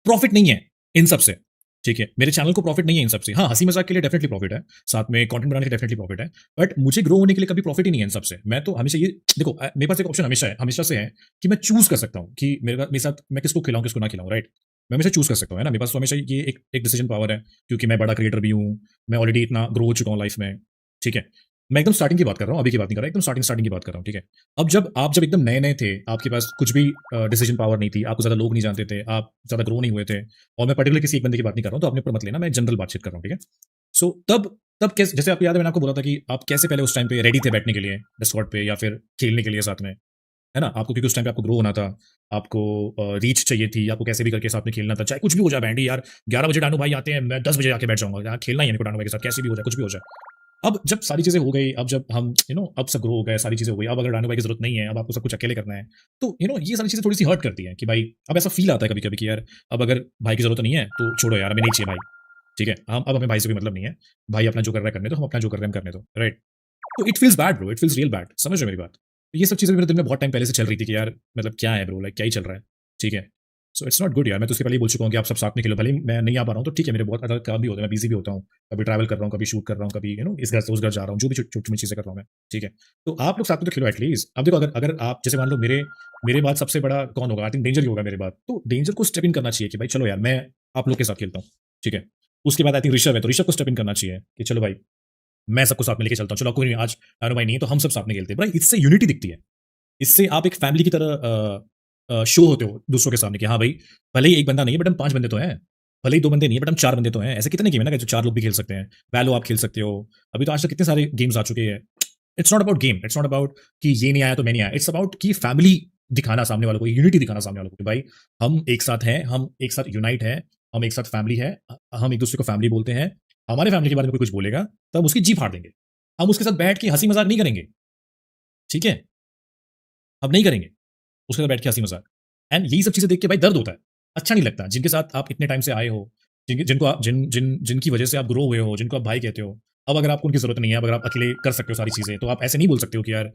प्रॉफिट नहीं है इन सब से, ठीक है। मेरे चैनल को प्रॉफिट नहीं है इन सब से। हाँ, हंसी मजाक के लिए डेफिनेटली प्रॉफिट है, साथ में कंटेंट बनाने के लिए डेफिनेटली प्रॉफिट है, बट मुझे ग्रो होने के लिए कभी प्रॉफिट ही नहीं है इन सब से। मैं तो हमेशा ये देखो, मेरे पास एक ऑप्शन हमेशा है, हमेशा से है कि मैं चूज कर सकता हूँ कि मेरे साथ मैं किसको खिलाऊं किसको ना खिलाऊं, राइट। मैं हमेशा चूज कर सकता हूँ, है ना। मेरे पास तो हमेशा ये एक डिसीजन पावर है, क्योंकि मैं बड़ा क्रिएटर भी हूँ, मैं ऑलरेडी इतना ग्रो हो चुका हूँ लाइफ में, ठीक है। मैं एकदम स्टार्टिंग की बात कर रहा हूँ, अभी की बात नहीं कर रहा, एकदम स्टार्टिंग की बात कर रहा हूँ, ठीक है। अब जब आप जब एकदम नए नए थे, आपके पास कुछ भी डिसीजन पावर नहीं थी, आपको ज्यादा लोग नहीं जानते थे, आप ज्यादा ग्रो नहीं हुए थे, और मैं पर्टिकुलर किसी एक बंदे की बात नहीं कर रहा हूँ, तो अपने ऊपर मत लेना, मैं जनरल बातचीत कर रहा हूँ, ठीक है। सो तब कैसे, जैसे आपको याद है मैंने आपको बोला था कि आप कैसे पहले उस टाइम पे रेडी थे बैठने के लिए डिस्कॉर्ड पे या फिर खेलने के लिए साथ में, है ना। आपको क्योंकि उस टाइम पे आपको ग्रो होना था, आपको रीच चाहिए थी, आपको कैसे भी करके साथ में खेलना था, चाहे कुछ भी हो जाए बैंडी यार, 11 बजे डानू भाई आते हैं, मैं 10 बजे आके बैठ जाऊंगा यार, खेलना ही है मेरे को डानू भाई के साथ, कैसे भी हो जाए, कुछ भी हो जाए। अब जब सारी चीजें हो गई, अब जब हम अब सब ग्रो हो गए, सारी चीजें हो गई, अब अगर डानू भाई की जरूरत नहीं है, अब आपको सब कुछ अकेले करना है, तो ये सारी चीजें थोड़ी सी हर्ट करती है कि भाई अब ऐसा फील आता है कभी कभी कि यार अब अगर भाई की जरूरत नहीं है तो छोड़ो यार, हमें नहीं चाहिए भाई, ठीक है। हम अब हमें भाई से भी मतलब नहीं है, भाई अपना जो कर रहा है करने दो, हम अपना जो कर रहे हैं हम करने दो, राइट। तो it feels bad bro, it feels real bad, समझ रहे हो मेरी बात। तो ये सब चीजें मेरे दिल में बहुत टाइम पहले से चल रही थी कि यार मतलब क्या है ब्रो, लाइक क्या ही चल रहा है, ठीक है। सो इट्स नॉट गुड यार। मैं तो उसके पहले ही बोल चुका हूँ कि आप सब साथ में खेलो, भले ही मैं नहीं आ पा रहा हूँ तो ठीक है, मेरे बहुत अलग काम भी होता है, मैं बिजी भी होता हूँ, कभी ट्रैवल कर रहा हूँ, कभी शूट कर रहा हूँ, कभी इस घर से उस घर जा रहा हूँ, जो भी छोटी छोटी चीजें कर रहा हूँ मैं, ठीक है। तो आप लोग साथ में तो खेलो एटलीस्ट। अब देखो, अगर अगर आप जैसे मान लो मेरे मेरे बाद सबसे बड़ा कौन होगा, आई थिंक डेंजर ही होगा मेरे बाद, तो डेंजर को स्टेप इन करना चाहिए कि भाई चलो यार मैं आप लोग के साथ खेलता हूँ, ठीक है। उसके बाद आई थिंक ऋषभ है, तो ऋषभ को स्टेप इन करना चाहिए कि चलो भाई मैं सबको साथ में लेके चलता हूँ, चलो कोई नहीं, आज नानू भाई नहीं है तो हम सब साथ में खेलते हैं भाई, इससे यूनिटी दिखती है, इससे आप एक फैमिली की तरह शो होते हो दूसरों के सामने कि हाँ भाई भले ही एक बंदा नहीं है बट हम 5 बंदे तो हैं, भले ही 2 बंदे नहीं है बट हम 4 बंदे तो हैं। ऐसे कितने गेम है ना कि जो 4 लोग भी खेल सकते हैं, वैलो आप खेल सकते हो, अभी तो आज तक कितने सारे गेम्स आ चुके हैं। It's not about game, it's not about कि ये नहीं आया तो मैं नहीं आया, इट्स अबाउट कि फैमिली दिखाना सामने वालों को, यूनिटी दिखाना सामने वालों को कि भाई हम एक साथ हैं, हम एक साथ यूनाइट हैं, हम एक साथ फैमिली है, हम एक दूसरे को फैमिली बोलते हैं। हमारे फैमिली के बारे में कोई कुछ बोलेगा तो हम उसकी जी फाड़ देंगे। हम उसके साथ बैठ के हंसी मजाक नहीं करेंगे, ठीक है? हम नहीं करेंगे उसके साथ बैठ के हंसी मजाक। एंड यही सब चीजें देख के भाई दर्द होता है, अच्छा नहीं लगता। जिनके साथ आप इतने टाइम से आए हो, जिनको आप जिनकी वजह से आप ग्रो हुए हो, जिनको आप भाई कहते हो, अब अगर आपको उनकी जरूरत नहीं है, अब अगर आप अकेले कर सकते हो सारी चीजें, तो आप ऐसे नहीं बोल सकते हो कि यार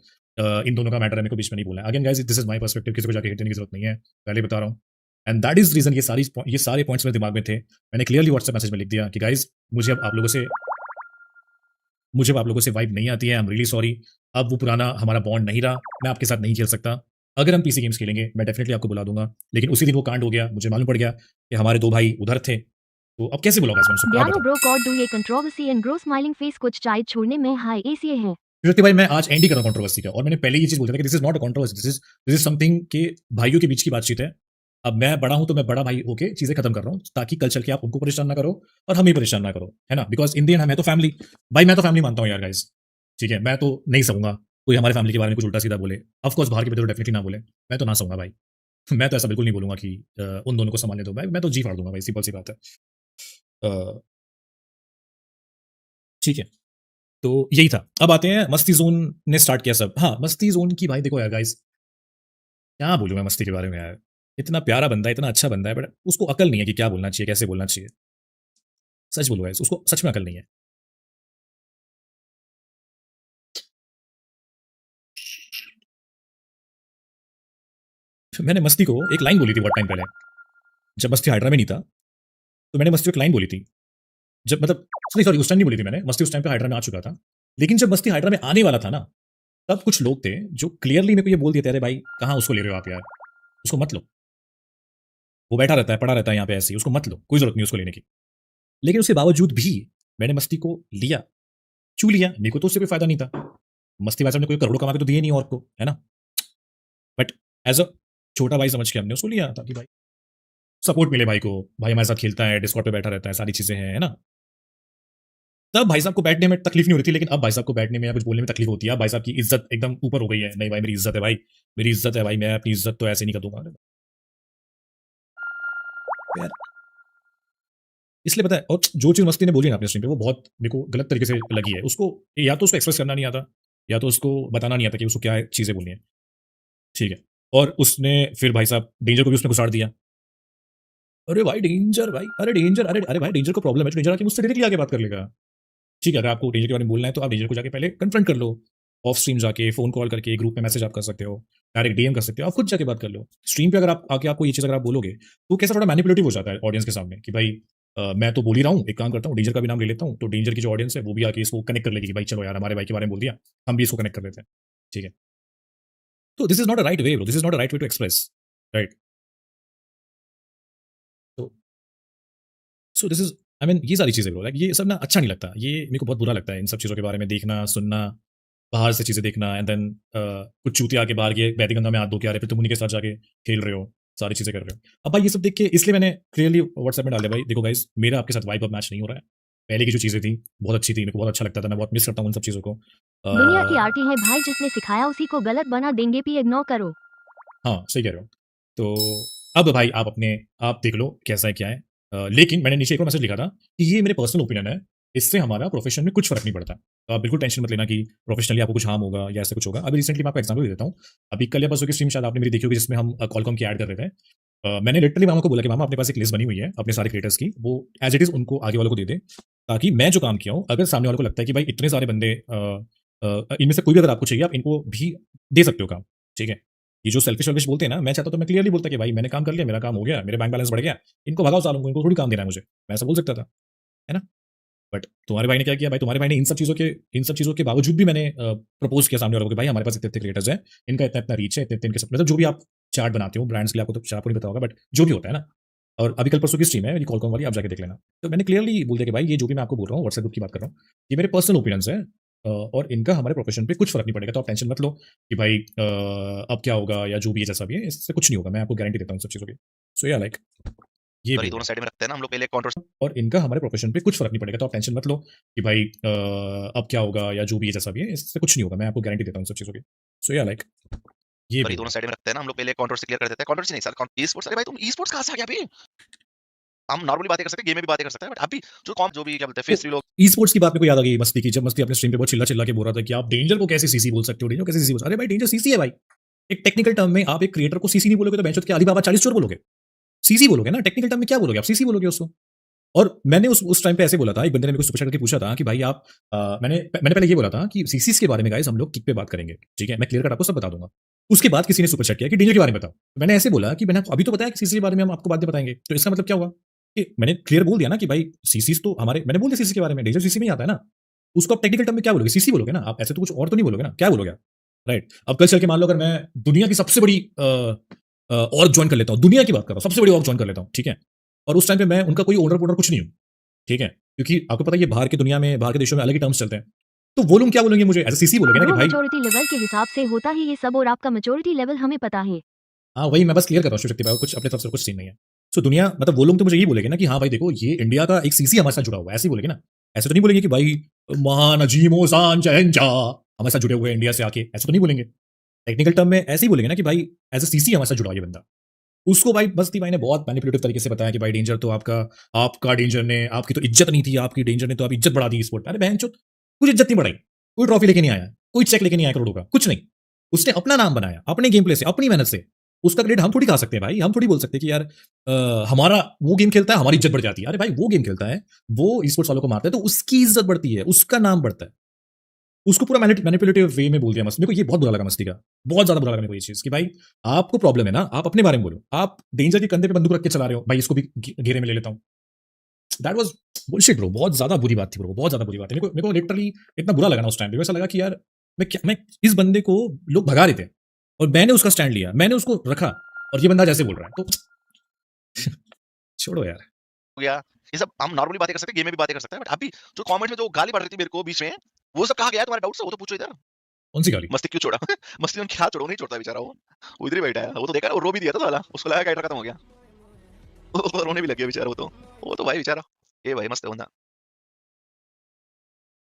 इन दोनों का मैटर है, मेरे को बीच में नहीं बोलना है। Again guys, this is my perspective, किसी को जाके हिट देने की जरूरत नहीं है, पहले बता रहा हूँ। एंड दैट इज रीजन, ये सारे पॉइंट्स मेरे दिमाग में थे, मैंने क्लियरली व्हाट्सएप मैसेज में लिख दिया कि गाइस मुझे अब आप लोगों से वाइब नहीं आती है, आई एम रियली सॉरी। अब वो पुराना हमारा बॉन्ड नहीं रहा, मैं आपके साथ नहीं खेल सकता। अगर हम पीसी गेम्स खेलेंगे मैं डेफिनेटली आपको बुला दूंगा, लेकिन उसी दिन वो कांड हो गया, मुझे मालूम पड़ गया कि हमारे 2 भाई उधर थे, तो अब कैसे बुलाऊंगा इसमें उसको, आप Diano बताओ। bro caught do a controversy and grow smiling face कुछ चाय छोड़ने में हाई एसीए है। श्रुति भाई, मैं आज एंड ही कर रहा हूं कंट्रोवर्सी का, और मैंने पहले ये चीज बोल दिया था कि this is not a controversy, this is something के भाइयों के बीच की बातचीत है। अब मैं बड़ा हूं तो मैं बड़ा भाई होके चीजें खत्म कर रहा हूं, ताकि कल चल के आप उनको परेशान ना करो और हम ही परेशान ना करो, है ना? बिकॉज इन द एंड मैं तो फैमिली, भाई मैं तो फैमिली मानता हूं यार गाइस, ठीक है? मैं तो नहीं सहूंगा कोई हमारे फैमिली के बारे में कुछ उल्टा सीधा बोले। ऑफ कोर्स बाहर के बच्चे तो डेफिनेटली ना बोले, मैं तो ना सहूंगा भाई। मैं तो ऐसा बिल्कुल नहीं बोलूंगा कि उन दोनों को संभालने दो भाई, मैं तो जी फाड़ दूंगा भाई, सिंपल सी बात है। अ, ठीक है, तो यही था। अब आते हैं मस्ती जोन ने स्टार्ट किया सब। हाँ, मस्ती जोन की भाई देखो यार गाइस, क्या बोलूं मैं मस्ती के बारे में यार, इतना प्यारा बंदा है, इतना अच्छा बंदा है, बट उसको अकल नहीं है कि क्या बोलना चाहिए, कैसे बोलना चाहिए। सच बोलूं गाइस, उसको सच में अकल नहीं है। मैंने मस्ती को एक लाइन बोली थी बहुत टाइम पहले, जब मस्ती हाइड्रा में नहीं था, तो मैंने मस्ती को एक लाइन बोली थी। जब मतलब सॉरी सॉरी, उस टाइम नहीं बोली थी मैंने, मस्ती उस टाइम पे हाइड्रा में आ चुका था। लेकिन जब मस्ती हाइड्रा में आने वाला था ना, तब कुछ लोग थे जो क्लियरली मेरे को ये बोल देते, अरे भाई कहाँ उसको ले रहे हो आप यार, उसको मत लो, वो बैठा रहता है, पड़ा रहता है यहाँ पे ऐसे ही, उसको मत लो, कोई जरूरत नहीं उसको लेने की। लेकिन उसके बावजूद भी मैंने मस्ती को लिया, चू लिया, मेरे को तो उससे कोई फायदा नहीं था। मस्ती भाई साहब ने कोई करोड़ों कमा के तो दिए नहीं और को, है ना? बट एज अ छोटा भाई समझ के हमने उसको लिया, ताकि भाई सपोर्ट मिले भाई को, भाई हमारे साथ खेलता है, डिस्कॉर्ड पे बैठा रहता है, सारी चीजें हैं, है ना? तब भाई साहब को बैठने में तकलीफ नहीं हो रही थी, लेकिन अब भाई साहब को बैठने में या कुछ बोलने में तकलीफ होती है। अब भाई साहब की इज्जत एकदम ऊपर हो गई है, नहीं भाई मेरी इज्जत है भाई, मेरी इज्जत है भाई, मैं अपनी इज्जत तो ऐसे नहीं कर दूंगा यार। इसलिए पता है, और जो चीज मस्ती ने बोली ना अपने स्ट्रीम पे, वो बहुत मेरे को गलत तरीके से लगी है। उसको या तो उसको एक्सप्रेस करना नहीं आता, या तो उसको बताना नहीं आता कि उसको क्या चीजें बोलनी है, ठीक है? और उसने फिर भाई साहब डेंजर को भी उसने घुसाड़ दिया। अरे भाई डेंजर भाई, अरे डेंजर, अरे अरे भाई डेंजर को प्रॉब्लम है, तो डेंजर आके मुझसे डायरेक्टली आके बात कर लेगा, ठीक है? अगर आपको डेंजर के बारे में बोलना है तो आप डेंजर को जाके पहले कन्फ्रंट कर लो, ऑफ स्ट्रीम जाके, फोन कॉल करके, ग्रुप में मैसेज आप कर सकते हो, डायरेक्ट डीएम कर सकते हो, आप खुद जाके बात कर लो। स्ट्रीम पे अगर आप आके आपको ये चीज अगर आप बोलोगे, तो कैसा थोड़ा मैनिपुलेटिव हो जाता है ऑडियंस के सामने कि भाई मैं तो बोल ही रहा हूँ, एक काम करता हूँ डेंजर का भी नाम ले लेता हूँ, तो डेंजर की जो ऑडियंस है वो भी आके इसको कनेक्ट कर लेगी कि भाई चलो यार हमारे भाई के बारे में बोल दिया, हम भी इसको कनेक्ट कर लेते हैं, ठीक है? तो this is not a right way bro, this is not a right way to express, right? तो so this is, I mean ये सारी चीजें ब्रो, लाइक ये सब ना अच्छा नहीं लगता, ये मेरे को बहुत बुरा लगता है इन सब चीजों के बारे में देखना सुनना, बाहर से चीजें देखना, एंड देन कुछ चूतिया के बाहर के बहती गंगा में हाथ धो के आ रहे, फिर तुम उन्हीं के साथ जाके खेल रहे हो, सारी चीजें कर रहे हो। अब भाई ये सब देख के इसलिए मैंने क्लियरली व्हाट्सएप में डाल दिया, भाई देखो गाइस, मेरा आपके साथ वाइब अब मैच नहीं हो रहा है। पहले की जो चीजें थी बहुत अच्छी थी, मेरे को बहुत अच्छा लगता था, मैं बहुत मिस करता हूँ उन सब चीजों को। दुनिया की आरती है भाई, जिसने सिखाया उसी को गलत बना देंगे, भी इग्नोर करो। हाँ सही कह रहे हो। तो अब भाई आप अपने आप देख लो कैसा है क्या है। लेकिन मैंने नीचे एक और मैसेज लिखा था कि ये मेरे पर्सनल ओपिनियन है, इससे हमारा प्रोफेशन में कुछ फर्क नहीं पड़ता, तो आप बिल्कुल टेंशन मत लेना कि प्रोफेशनली आपको कुछ हार्म होगा या ऐसा कुछ होगा। अभी रिसेंटली मैं आपको एग्जांपल दे देता हूँ, अभी कल या परसों की स्ट्रीम शायद आपने मेरी देखी होगी, जिसमें हम कॉलकॉम की ऐड कर रहे थे। मैंने लिटरली मामा को बोला कि मामा अपने पास एक लिस्ट बनी हुई है अपने सारे क्रिएटर्स की, वो एज इट इज उनको आगे वालों को दे दे, ताकि मैं जो काम किया हूँ अगर सामने वालों को लगता है कि भाई इतने सारे बंदे इनमें से कोई भी अगर आपको चाहिए, आप इनको भी दे सकते हो काम, ठीक है? ये जो सेल्फिश वेल्फिश बोलते हैं ना, मैं चाहता तो मैं क्लियरली बोलता कि भाई मैंने काम कर लिया, मेरा काम हो गया, मेरे बैंक बैलेंस बढ़ गया, इनको भगाओ सालों को, इनको थोड़ी काम देना है मुझे, मैं ऐसा बोल सकता था, है ना? बट तुम्हारे भाई ने क्या किया भाई, तुम्हारे भाई ने इन सब चीजों के बावजूद भी मैंने प्रपोज किया सामने वालों को कि भाई हमारे पास इतने इतने क्रिएटर्स हैं, इनका इतना इतना रीच है, इतने इतने इनके सब, मतलब जो भी आप चार्ट बनाते हो ब्रांड्स के लिए, आपको तो आपको नहीं पता होगा, बट जो भी होता है ना। और अभी कल परसों की स्ट्रीम है मेरी कॉलकॉम वाली, आप जाके देख लेना। तो मैंने क्लियरली बोल दिया कि भाई ये जो भी मैं आपको बोल रहा हूँ, व्हाट्सएप ग्रुप की बात कर रहा हूँ, ये मेरे पर्सनल ओपिनियंस है, और इनका हमारे प्रोफेशन पे कुछ फर्क नहीं पड़ेगा, तो आप टेंशन मत लो कि भाई अब क्या होगा या जो भी है जैसा भी है, इससे कुछ नहीं होगा, मैं आपको गारंटी देता हूँ इन सब चीज़ों की। सो या लाइक ये सॉरी भी दोनों है। साइड में रखते हैं ना हम लोग, पहले काउंटर और इनका हमारे प्रोफेशन पे कुछ फर्क नहीं पड़ेगा, तो आप टेंशन मत लो कि भाई अब क्या होगा या जो भी है जैसा भी है, इससे कुछ नहीं होगा, मैं आपको गारंटी देता हूँ इन सब चीज़ों की। सो या लाइक ये अगर ये बोल दोनों रहा साइड में रखते हैं ना, हम लोग पहले कंट्रोवर्सी क्लियर कर देते हैं। कंट्रोवर्सी नहीं सर, ई स्पोर्ट्स। अरे भाई तुम ई स्पोर्ट्स कहाँ से आ गया अभी? हम नॉर्मली बातें कर सकते हैं, गेम में भी बातें कर सकते हैं, बट अभी जो भी क्या बोलते हैं, तो फेस 3 लोग ई स्पोर्ट्स की बात मेरे को याद आ गई मस्ती की, जब मस्ती अपने स्ट्रीम पे बहुत चिल्ला चिल्ला के बोल रहा था कि आप डेंजर को कैसे सीसी बोल सकते हो, डेंजर को कैसे सीसी बोल सकते हो? अरे भाई डेंजर सीसी है भाई। एक टेक्निकल टर्म में आप एक क्रिएटर को सीसी नहीं बोलोगे तो बेंचोद के आदि बाबा 40 चोर बोलोगे। सीसी बोलोगे ना, टेक्निकल टर्म में क्या बोलोगे आप? सीसी बोलोगे उसको। और मैंने उस टाइम पे ऐसे बोला था, एक बंदे ने मेरे को सुपर चैट करके पूछा था कि भाई आप मैंने पहले ये बोला था कि सीसीस के बारे में गाइस हम लोग किक पे बात करेंगे, ठीक है, मैं क्लियर कट आपको सब बता दूंगा। उसके बाद किसी ने सुपर चैट किया कि डेंजर के बारे में बताओ। तो मैंने ऐसे बोला कि मैंने अभी तो बताया कि सीसी के बारे में हम आपको बाद में बताएंगे, तो इसका मतलब क्या हुआ कि मैंने क्लियर बोल दिया ना कि भाई सीसीस तो हमारे, मैंने बोल दिया सीसी के बारे में, डेंजर सीसी में ही आता है ना। उसको आप टेक्निकल टर्म में क्या बोलोगे? सीसी बोलोगे ना आप, ऐसे तो कुछ और तो नहीं बोलोगे ना, क्या बोलोगे आप? राइट। अब कल चल के मान लो अगर मैं दुनिया की सबसे बड़ी ऑर्ग ज्वाइन कर लेता हूँ, दुनिया की बात कर रहा हूँ, सबसे बड़ी ऑर्ग ज्वाइन कर लेता हूँ, ठीक है, और उस टाइम पे मैं उनका कोई ओनर वोनर कुछ नहीं हूँ, ठीक है, क्योंकि आपको पता है ये बाहर की दुनिया में, बाहर के देशों में अलग ही टर्म्स चलते हैं। तो वो लोग क्या बोलेंगे मुझे? एज सीसी बोलोगे ना कि ब्रो भाई मैच्योरिटी लेवल के हिसाब से होता है ये सब, और आपका मैच्योरिटी लेवल हमें पता है। हाँ वही मैं बस क्लियर कर रहा हूँ शिव शक्ति भाई, कुछ अपने तरफ से कुछ सीन नहीं है। सो दुनिया मतलब वो लोग तो मुझे ये बोलेंगे ना कि हाँ भाई देखो ये इंडिया का एक सीसी हमारे साथ जुड़ा हुआ है, ऐसे ही बोलेंगे ना। ऐसे तो नहीं बोलेंगे कि भाई महान अजीमो शान शहंशाह हमारे साथ जुड़े हुए हैं इंडिया से आके, ऐसे तो नहीं बोलेंगे। टेक्निकल टर्म में ऐसे ही बोलेंगे ना कि भाई एज ए सीसी हमारे साथ जुड़ा हुआ ये बंदा। उसको भाई बस्ती भाई ने बहुत मैनिपुलेटिव तरीके से बताया कि भाई डेंजर तो आपका, आपका डेंजर ने, आपकी तो इज्जत नहीं थी, आपकी डेंजर ने तो आप इज्जत बढ़ा दी स्पोर्ट। अरे बहन चोद, कुछ इज्जत नहीं बढ़ाई, कोई ट्रॉफी लेके नहीं आया, कोई चेक लेके नहीं आया करोड़ों का, कुछ नहीं। उसने अपना नाम बनाया अपने गेम प्ले से, अपनी मेहनत से। उसका क्रेडिट हम थोड़ी खा सकते हैं भाई, हम थोड़ी बोल सकते हैं कि यार हमारा वो गेम खेलता है हमारी इज्जत बढ़ जाती है। अरे भाई वो गेम खेलता है, वो स्पोर्ट्स वालों को मारता है तो उसकी इज्जत बढ़ती है, उसका नाम बढ़ता है। उसको पूरा मैनिपुलेटिव वे में बोल दिया मस्ती। मेरे को ये बहुत बुरा लगा मस्ती का, बहुत ज्यादा बुरा लगा मेरे को ये चीज कि भाई आपको प्रॉब्लम है ना, आप अपने बारे में बोलो। आप डेंजर के कंधे पे बंदूक रख के चला रहे हो, भाई इसको भी घेरे में ले लेता हूँ। दैट वाज बुलशिट ब्रो, बहुत ज्यादा बुरी बात थी ब्रो, बहुत ज्यादा बुरी बात है। मेरे को लिटरली इतना बुरा लगा ना उस टाइम पे, ऐसा लगा कि यार मैं इस बंदे को लोग भगा रहे थे और मैंने उसका स्टैंड लिया, मैंने उसको रखा, और ये बंदा जैसे बोल रहा है तो छोड़ो यार। हो गया। ये सब हम नॉर्मली बातें कर सकते हैं, गेम में भी बातें कर सकते हैं, बट अभी जो कमेंट में जो गाली पड़ रही थी मेरे को बीच में, वो सब कहाँ गया तुम्हारे डाउट से? वो तो पूछो इधर। कौन सी गाली? मस्ती क्यों छोड़ा? मस्ती में क्या छोड़ा? वो नहीं छोड़ता बेचारा, वो इधर ही बैठा है। वो तो देखा, वो रो भी दिया था साला, उसको लगा कैरेक्टर खत्म हो गया। वो रोने भी लग गया बेचारा। वो तो भाई बेचारा, ये भाई मस्त है बंदा।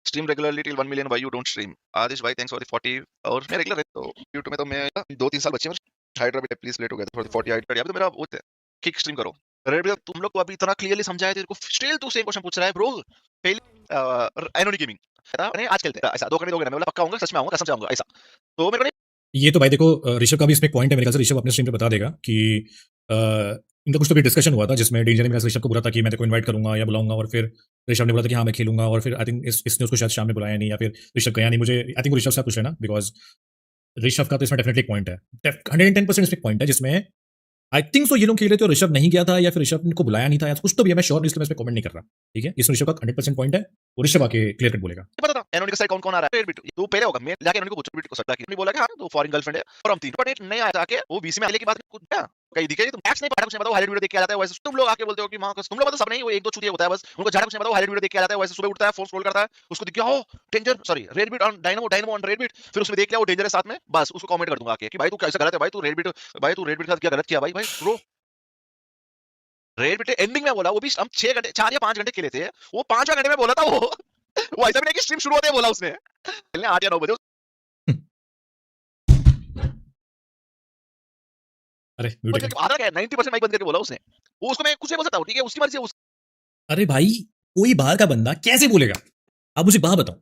Stream regularly till 1 million, why you don't stream? Adish भाई थैंक्स फॉर द 40। और मैं रेगुलर है तो यूट्यूब में तो मैं 2-3 साल बच्चे हैं। हाइड्रा भी प्लीज लेट हो गया फॉर द 40 हाइड। अभी तो मेरा वो किक स्ट्रीम करो। रेड भैया तुम लोग को अभी इतना क्लियरली समझाया, तेरे को स्टिल तू सेम क्वेश्चन पूछ रहा है ब्रो। पहले एनोनी गेमिंग मैंने आज खेलते हैं ऐसा 2 घंटे 2 घंटे मैं बोला पक्का आऊंगा, सच में आऊंगा, कसम से आऊंगा ऐसा। तो मेरे को ये तो भाई देखो ऋषभ का भी इसमें एक पॉइंट है मेरे ख्याल से, ऋषभ अपने स्ट्रीम पे बता देगा कि इनका कुछ तो भी डिस्कशन हुआ था जिसमें डेंजर ने मेरे से ऋषभ को बोला था कि मैं तेरे को इनवाइट करूंगा या बुलाऊंगा, और फिर ऋषभ ने बोला था कि हाँ मैं खेलूंगा, और फिर आई थिंक इसने उसको शायद शाम में बुलाया नहीं, या फिर ऋषभ गया नहीं। मुझे आई थिंक ऋषभ से पूछ लेना, बिकॉज ऋषभ का तो इसमें डेफिनेटली एक पॉइंट है, 110% इसमें पॉइंट है, जिसमें आई थिंक सो ये लोग खेल रहे थे और ऋषभ नहीं गया था, या फिर ऋषभ को बुलाया नहीं था, या कुछ तो भी है, मैं श्योर नहीं, इसलिए मैं इस पर कमेंट नहीं कर रहा। ठीक है, इसमें ऋषभ का 100% पॉइंट है, और ऋषभ आके क्लियर कट बोलेगा। पता था एनोनी का साइड कौन-कौन आ रहा है। रेड बिट तू पहले होगा, मैं जाके एनोनी को पूछूं, बिट को सकता कि नहीं बोला कि हां तो फॉरेन गर्लफ्रेंड है और हम तीन, बट नहीं आया जाके वो बीसी में आने की बात कुछ क्या कहीं दिखे तुम मैक्स नहीं पढ़ा, कुछ नहीं बताओ, हाईलाइट वीडियो देख के आ जाता है वैसे। तुम लोग आके बोलते हो कि मां तुम लोग तो सब नहीं, वो एक दो चूतिया होता है बस, उनको ज्यादा कुछ नहीं बताओ, हाईलाइट वीडियो देख के आ जाता है वैसे। सुबह उठता है, फोन स्क्रॉल करता है, उसको दिख गया हो danger, sorry red bit on dynamo, dynamo on red bit, फिर उसमें देख लिया वो डेंजर है साथ में, बस उसको कमेंट कर दूंगा आके कि भाई तू कैसा गलत है, भाई तू रेड बिट, भाई तू रेड बिट के साथ क्या गलत किया भाई। भाई ब्रो रेड बिट एंडिंग में बोला, वो भी हम 6 घंटे 4 या 5 घंटे खेले थे, वो 5वें घंटे में बोला था वो। वो ऐसा भी नहीं कि स्ट्रीम शुरू होते ही बोला उसने, खेलने 8 या 9 बजे। अरे वो म्यूट आधा क्या है 90% माइक बंद करके बोला उसने, वो उसको मैं कुछ नहीं बोल सकता हूं, ठीक है उसकी मर्जी है। अरे भाई कोई बाहर का बंदा कैसे बोलेगा? आप मुझे बात बताओ,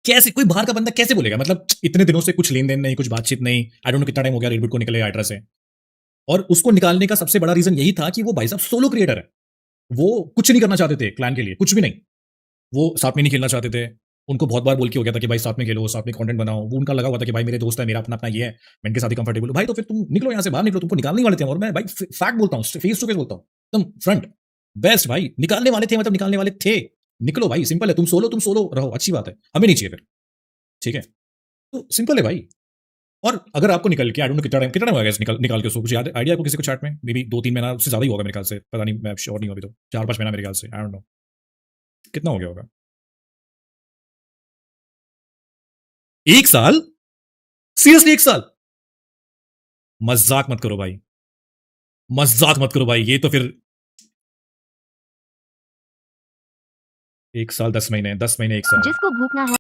कैसे कोई बाहर का बंदा कैसे बोलेगा? मतलब इतने दिनों से कुछ लेन देन नहीं, कुछ बातचीत नहीं, आई डोंट नो कितना टाइम हो गया रेडबुट को निकले हाइड्रा से, और उसको निकालने का सबसे बड़ा रीजन यही था कि वो भाई साहब सोलो क्रिएटर है, वो कुछ नहीं करना चाहते थे क्लैन के लिए, कुछ भी नहीं, वो साथ में नहीं खेलना चाहते थे। उनको बहुत बार बोल के हो गया था कि भाई साथ में खेलो, साथ में कंटेंट बनाओ, वो उनका लगा हुआ था कि भाई मेरे दोस्त है, मेरा अपना अपना ये है, मैं इनके साथ ही कंफर्टेबल हूं। भाई तो फिर तुम निकलो यहां से, बाहर निकलो, तुमको निकालने वाले थे, और मैं भाई फैक्ट बोलता हूं, फेस टू फेस बोलता हूं, एकदम फ्रंट बेस्ट भाई, निकालने वाले थे, मतलब निकालने वाले थे। निकलो भाई, सिंपल है, तुम सोलो रहो, अच्छी बात है, हमें नहीं चाहिए फिर, ठीक है, तो सिंपल है भाई। और अगर आपको निकल के आई डोंट नो कितना टाइम होगा निकाल के, उसको कुछ याद आइडिया आपको किसी को चैट में? मे बी 2-3 महीना, उससे ज्यादा ही होगा मेरे ख्याल से, पता नहीं, मैं श्योर नहीं हूं अभी, तो 4-5 महीना मेरे ख्याल से, आई डोंट नो कितना हो गया होगा। 1 साल? सीरियसली 1 साल? मजाक मत करो भाई, मजाक मत करो भाई, ये तो फिर 1 साल 10 महीने, 10 महीने 1 साल। जिसको भूखना है